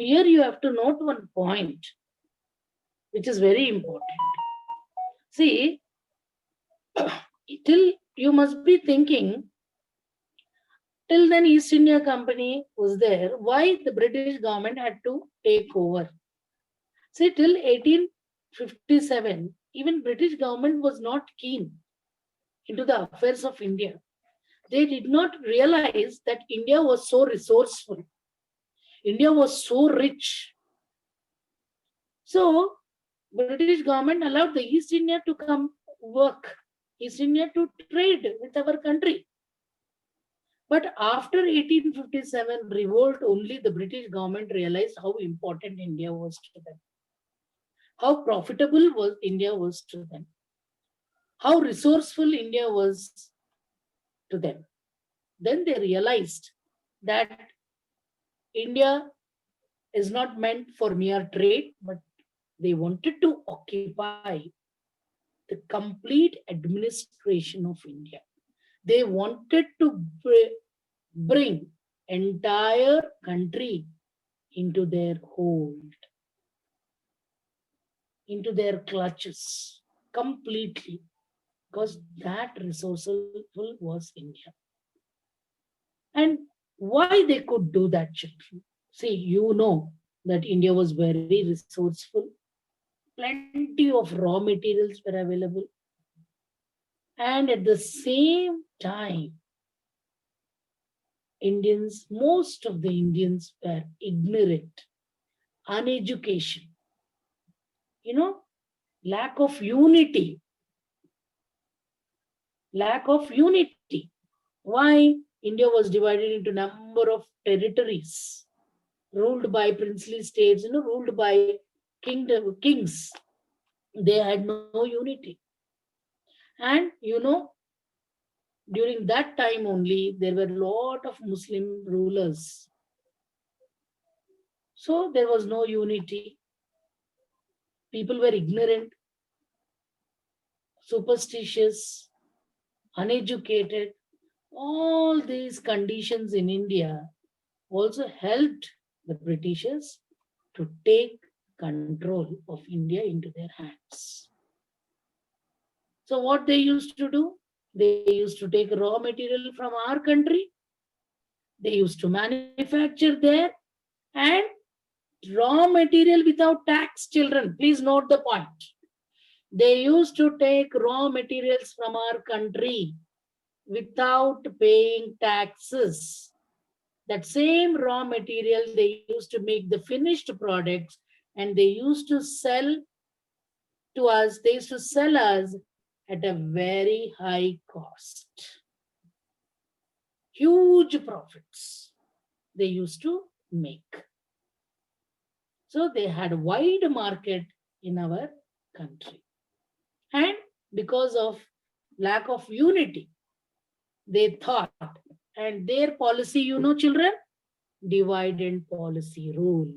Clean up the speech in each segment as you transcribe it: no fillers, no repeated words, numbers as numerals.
here you have to note one point, which is very important. See, till you must be thinking, till then East India Company was there, why the British government had to take over? See, till 1857, even British government was not keen into the affairs of India. They did not realize that India was so resourceful. India was so rich. So British government allowed the East India to come work, East India to trade with our country. But after 1857 revolt, only the British government realized how important India was to them, how profitable was India was to them, how resourceful India was to them. Then they realized that India is not meant for mere trade, but they wanted to occupy the complete administration of India. They wanted to bring entire country into their hold, into their clutches completely, because that resourceful was India. And why they could do that, children? See, you know that India was very resourceful. Plenty of raw materials were available. And at the same time, Indians, most of the Indians were ignorant, uneducation, lack of unity. Lack of unity. Why? India was divided into number of territories, ruled by princely states, ruled by kings. They had no unity. And during that time only, there were a lot of Muslim rulers. So there was no unity. People were ignorant, superstitious, uneducated. All these conditions in India also helped the Britishers to take control of India into their hands. So what they used to do? They used to take raw material from our country. They used to manufacture there, and raw material without tax, children. Please note the point. They used to take raw materials from our country without paying taxes. That same raw material they used to make the finished products, and they used to sell to us, they used to sell us at a very high cost. Huge profits they used to make. So they had a wide market in our country. And because of lack of unity, they thought, and their policy, children, divide and policy rule.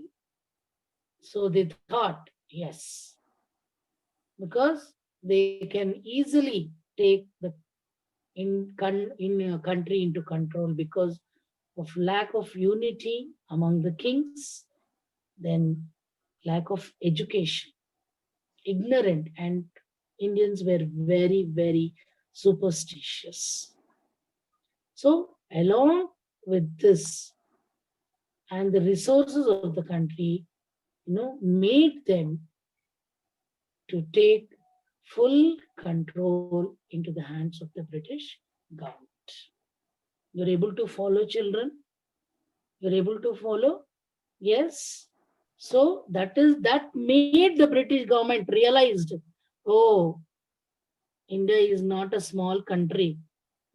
So they thought, yes, because they can easily take the country into control because of lack of unity among the kings, then lack of education, ignorant, and Indians were very, very superstitious. So along with this, and the resources of the country, made them to take full control into the hands of the British government. You're able to follow, children? You're able to follow? Yes. So that made the British government realized, oh, India is not a small country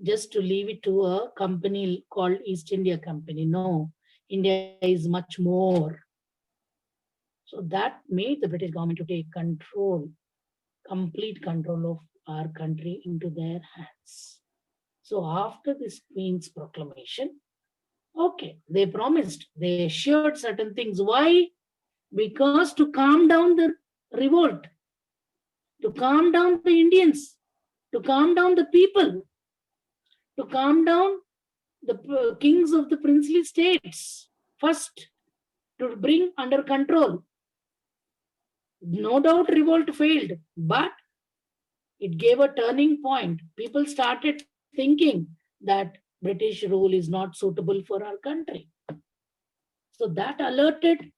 just to leave it to a company called East India Company. No, India is much more. So that made the British government to take control, complete control of our country into their hands. So after this Queen's proclamation, okay, they promised, they assured certain things. Why? Because to calm down the revolt, to calm down the Indians, to calm down the people, to calm down the kings of the princely states. First, to bring under control. No doubt revolt failed, but it gave a turning point. People started thinking that British rule is not suitable for our country. So that alerted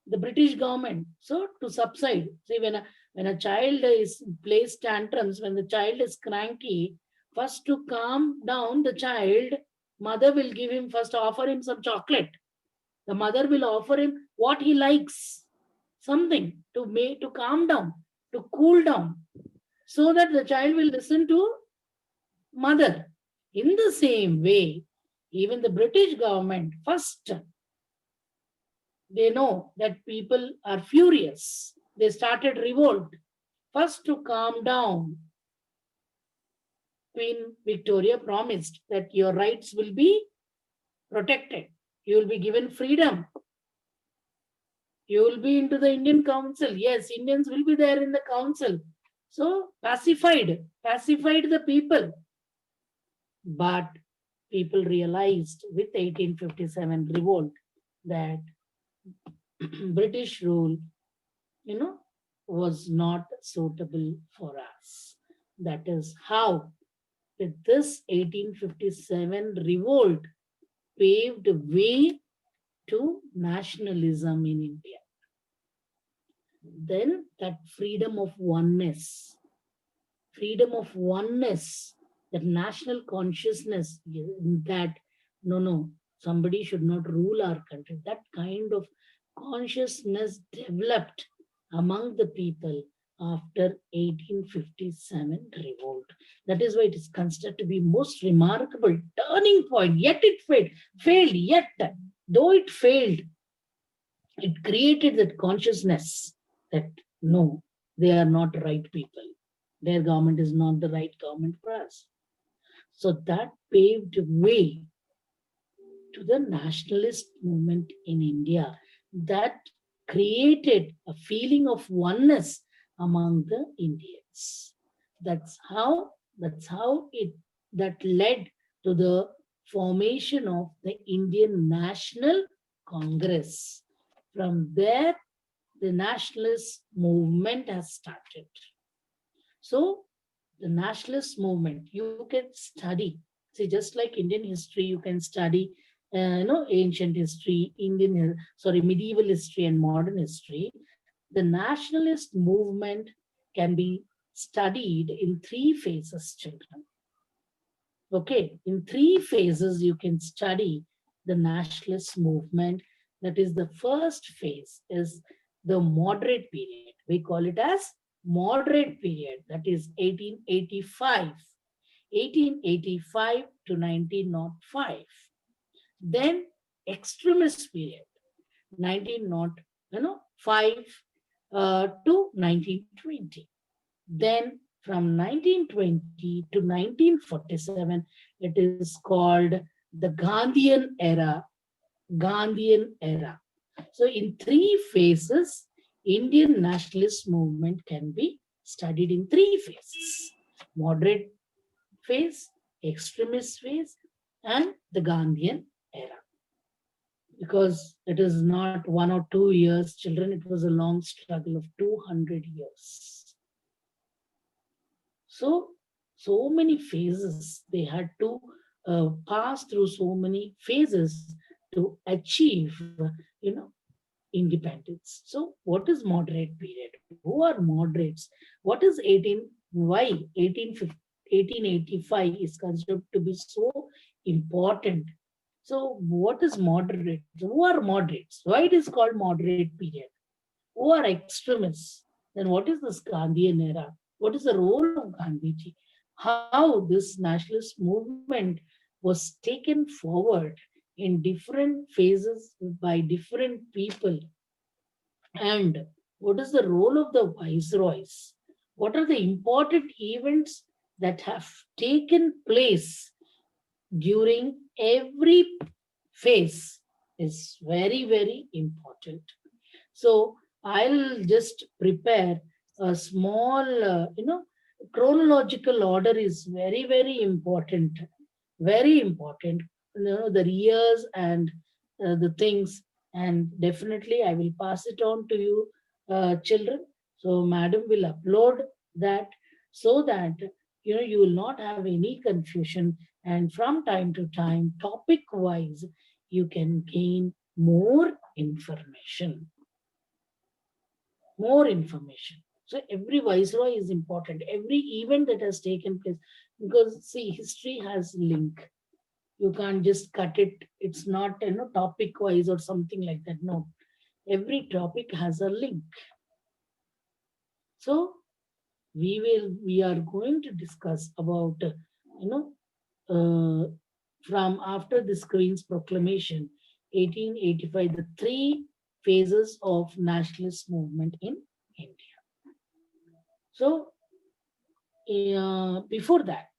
the British government so to subside. See, when a child is plays tantrums, when the child is cranky, first to calm down the child, mother will give him first offer him some chocolate. The mother will offer him what he likes, something to make to calm down, to cool down, so that the child will listen to mother. In the same way, even the British government first they know that people are furious. They started revolt. First, to calm down, Queen Victoria promised that your rights will be protected. You will be given freedom. You will be into the Indian Council. Yes, Indians will be there in the council. So pacified the people. But people realized with 1857 revolt that British rule, was not suitable for us. That is how, with this 1857 revolt, paved way to nationalism in India. Then that freedom of oneness, that national consciousness that no, somebody should not rule our country. That kind of consciousness developed among the people after 1857 revolt. That is why it is considered to be most remarkable turning point. Yet it failed. Yet, though it failed, it created that consciousness that no, they are not right people. Their government is not the right government for us. So that paved way to the nationalist movement in India that created a feeling of oneness among the Indians. That's how it that led to the formation of the Indian National Congress. From there, the nationalist movement has started. So the nationalist movement, you can study. See, just like Indian history, you can study, ancient history, medieval history and modern history. The nationalist movement can be studied in three phases, children. Okay, in three phases, you can study the nationalist movement. That is, the first phase is the moderate period. We call it as moderate period. That is 1885 to 1905. Then extremist period, 1905 to 1920. Then from 1920 to 1947, it is called the Gandhian era. Gandhian era. So in three phases, Indian nationalist movement can be studied in three phases: moderate phase, extremist phase, and the Gandhian era. Because it is not 1 or 2 years, children, it was a long struggle of 200 years. So many phases they had to pass through, so many phases to achieve, independence. So what is moderate period? Who are moderates? What is 1885 is considered to be so important? So what is moderate? Who are moderates? Why it is called moderate period? Who are extremists? Then what is this Gandhian era? What is the role of Gandhiji? How this nationalist movement was taken forward in different phases by different people, and what is the role of the viceroys? What are the important events that have taken place during every phase is very, very important. So I'll just prepare a small, chronological order is very, very important. Very important. The years and the things, and definitely I will pass it on to you, children. So madam will upload that, so that you will not have any confusion, and from time to time, topic wise, you can gain more information. More information. So every viceroy is important. Every event that has taken place, because see, history has link. You can't just cut it. It's not topic wise or something like that. No, every topic has a link. So we are going to discuss about you know uh, from after this Queen's proclamation 1885, the three phases of nationalist movement in India. So before that,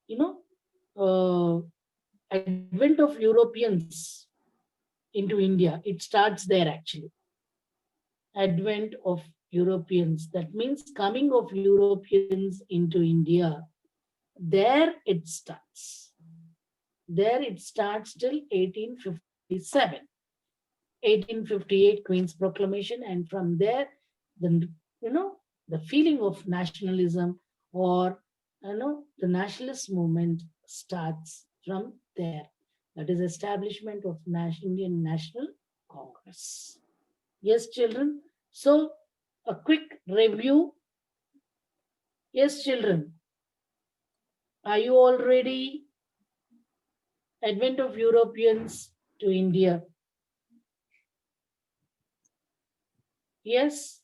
you know, advent of Europeans into India, it starts there actually. Advent of Europeans, that means coming of Europeans into India. There it starts. There it starts till 1857. 1858 Queen's Proclamation, and from there, the the feeling of nationalism, or the nationalist movement starts from there. That is establishment of Indian National Congress. Yes, children. So a quick review. Yes, children. Are you all ready? Advent of Europeans to India. Yes,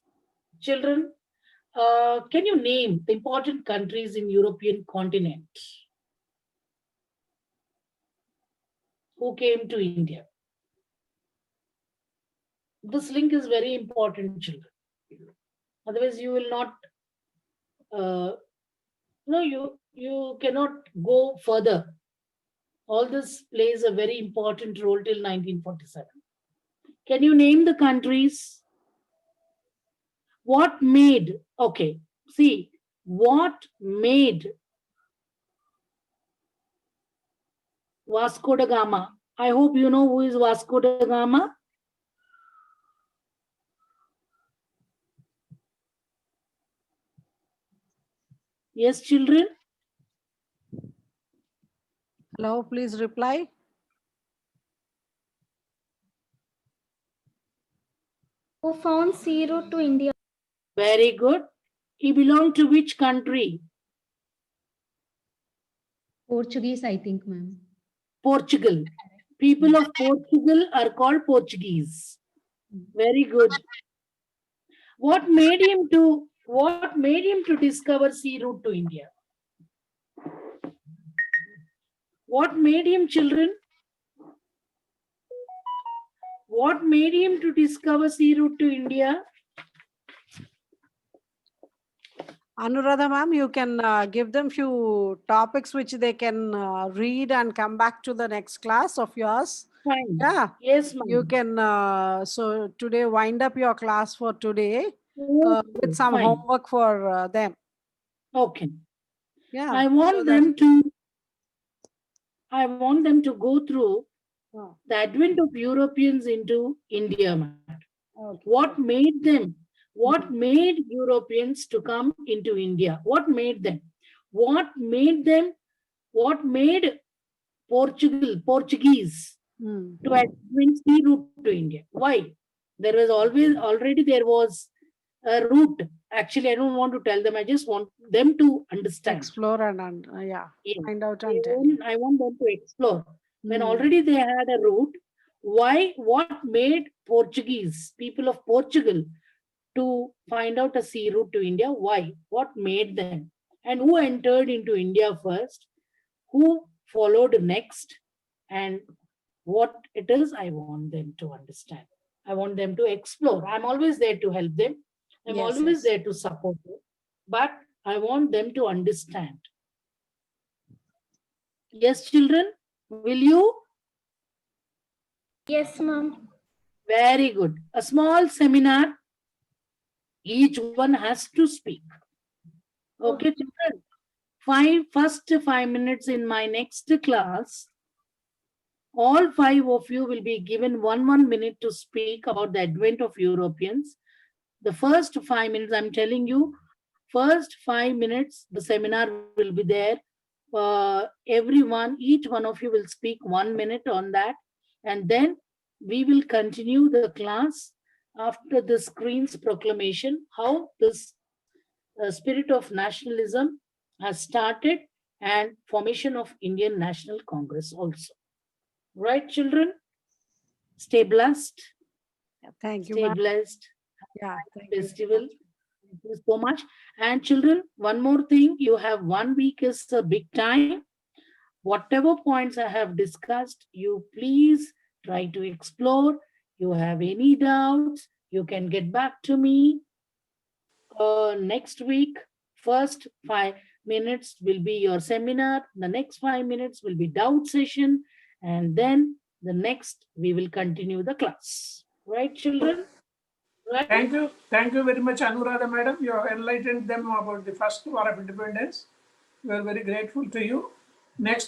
children. Can you name the important countries in European continent who came to India? This link is very important, children. Otherwise, you will not. No, you cannot go further. All this plays a very important role till 1947. Can you name the countries? What made? Okay, see, what made Vasco da Gama? I hope you know who is Vasco da Gama. Yes, children. Hello, please reply. Who found sea route to India? Very good. He belonged to which country? Portuguese, I think, ma'am. Portugal. People of Portugal are called Portuguese. Very good. What made him to discover sea route to India? What made him, children? What made him to discover sea route to India? Anuradha ma'am, you can give them few topics which they can read and come back to the next class of yours. Fine. Yeah. Yes, ma'am. You can, so today wind up your class for today with some Fine. homework for them. Okay. Yeah. I want them to go through the advent of Europeans into India, ma'am. Okay. What made Europeans to come into India? What made them? What made Portuguese to advent sea route to India? Why? There was already a route. Actually, I don't want to tell them. I just want them to understand. Explore and find out and tell. I want them to explore. When already they had a route, what made Portuguese, people of Portugal, to find out a sea route to India? Why? What made them? And who entered into India first? Who followed next? And what it is, I want them to understand. I want them to explore. I'm always there to help them. I'm always there to support them. But I want them to understand. Yes, children, will you? Yes, ma'am. Very good. A small seminar. Each one has to speak. Okay, children. First 5 minutes in my next class. All 5 of you will be given one minute to speak about the advent of Europeans. The first 5 minutes, I'm telling you, first 5 minutes, the seminar will be there. Everyone, each one of you will speak 1 minute on that. And then we will continue the class after the screen's proclamation, how this spirit of nationalism has started and formation of Indian National Congress also. Right, children? Stay blessed. Thank you, Stay ma'am. blessed. Yeah, thank you. Festival. Thank you so much. And children, one more thing, you have 1 week is a big time. Whatever points I have discussed, you please try to explore. You have any doubts, you can get back to me. Next week, first 5 minutes will be your seminar. The next 5 minutes will be doubt session. And then the next, we will continue the class. Right, children? Right? Thank you very much, Anuradha Madam. You have enlightened them about the first War of Independence. We are very grateful to you. Next